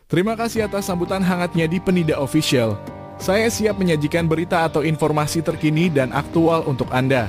Terima kasih atas sambutan hangatnya di Penida Official. Saya siap menyajikan berita atau informasi terkini dan aktual untuk Anda.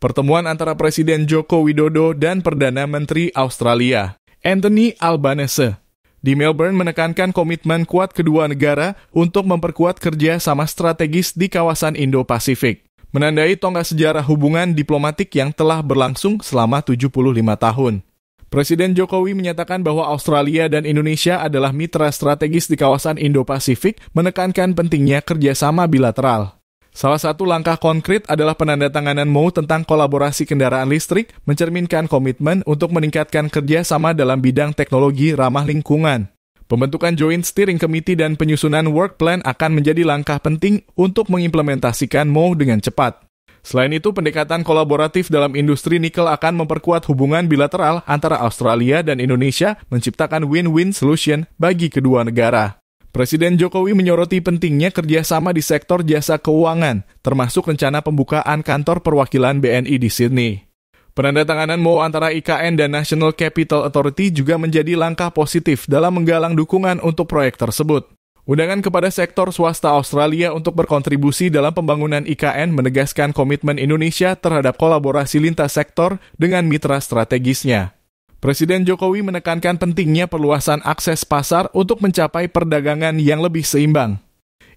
Pertemuan antara Presiden Joko Widodo dan Perdana Menteri Australia, Anthony Albanese, di Melbourne menekankan komitmen kuat kedua negara untuk memperkuat kerja sama strategis di kawasan Indo-Pasifik, menandai tonggak sejarah hubungan diplomatik yang telah berlangsung selama 75 tahun. Presiden Jokowi menyatakan bahwa Australia dan Indonesia adalah mitra strategis di kawasan Indo-Pasifik, menekankan pentingnya kerjasama bilateral. Salah satu langkah konkret adalah penandatanganan MOU tentang kolaborasi kendaraan listrik, mencerminkan komitmen untuk meningkatkan kerjasama dalam bidang teknologi ramah lingkungan. Pembentukan Joint Steering Committee dan penyusunan Work Plan akan menjadi langkah penting untuk mengimplementasikan MOU dengan cepat. Selain itu, pendekatan kolaboratif dalam industri nikel akan memperkuat hubungan bilateral antara Australia dan Indonesia, menciptakan win-win solution bagi kedua negara. Presiden Jokowi menyoroti pentingnya kerjasama di sektor jasa keuangan, termasuk rencana pembukaan kantor perwakilan BNI di Sydney. Penandatanganan MOU antara IKN dan National Capital Authority juga menjadi langkah positif dalam menggalang dukungan untuk proyek tersebut. Undangan kepada sektor swasta Australia untuk berkontribusi dalam pembangunan IKN menegaskan komitmen Indonesia terhadap kolaborasi lintas sektor dengan mitra strategisnya. Presiden Jokowi menekankan pentingnya perluasan akses pasar untuk mencapai perdagangan yang lebih seimbang.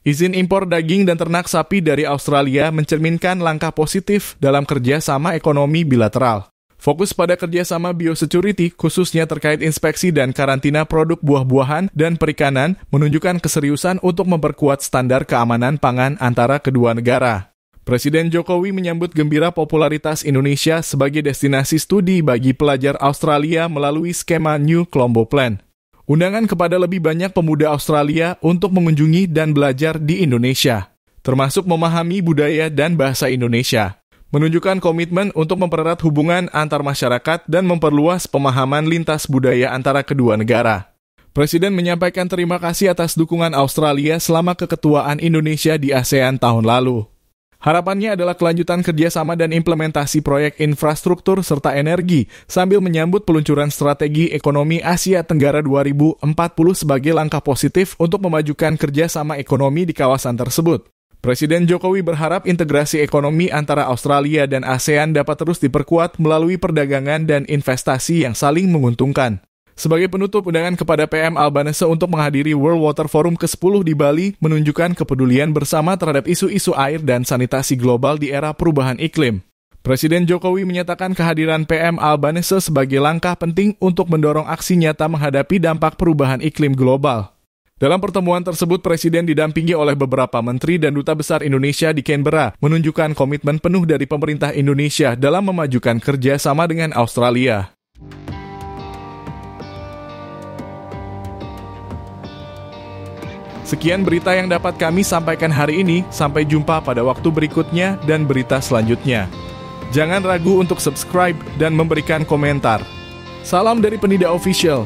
Izin impor daging dan ternak sapi dari Australia mencerminkan langkah positif dalam kerjasama ekonomi bilateral. Fokus pada kerjasama biosecurity, khususnya terkait inspeksi dan karantina produk buah-buahan dan perikanan, menunjukkan keseriusan untuk memperkuat standar keamanan pangan antara kedua negara. Presiden Jokowi menyambut gembira popularitas Indonesia sebagai destinasi studi bagi pelajar Australia melalui skema New Colombo Plan. Undangan kepada lebih banyak pemuda Australia untuk mengunjungi dan belajar di Indonesia, termasuk memahami budaya dan bahasa Indonesia, menunjukkan komitmen untuk mempererat hubungan antar masyarakat dan memperluas pemahaman lintas budaya antara kedua negara. Presiden menyampaikan terima kasih atas dukungan Australia selama keketuaan Indonesia di ASEAN tahun lalu. Harapannya adalah kelanjutan kerjasama dan implementasi proyek infrastruktur serta energi sambil menyambut peluncuran strategi ekonomi Asia Tenggara 2040 sebagai langkah positif untuk memajukan kerjasama ekonomi di kawasan tersebut. Presiden Jokowi berharap integrasi ekonomi antara Australia dan ASEAN dapat terus diperkuat melalui perdagangan dan investasi yang saling menguntungkan. Sebagai penutup, undangan kepada PM Albanese untuk menghadiri World Water Forum ke-10 di Bali menunjukkan kepedulian bersama terhadap isu-isu air dan sanitasi global di era perubahan iklim. Presiden Jokowi menyatakan kehadiran PM Albanese sebagai langkah penting untuk mendorong aksi nyata menghadapi dampak perubahan iklim global. Dalam pertemuan tersebut, Presiden didampingi oleh beberapa menteri dan duta besar Indonesia di Canberra, menunjukkan komitmen penuh dari pemerintah Indonesia dalam memajukan kerjasama dengan Australia. Sekian berita yang dapat kami sampaikan hari ini. Sampai jumpa pada waktu berikutnya dan berita selanjutnya. Jangan ragu untuk subscribe dan memberikan komentar. Salam dari Penida Official.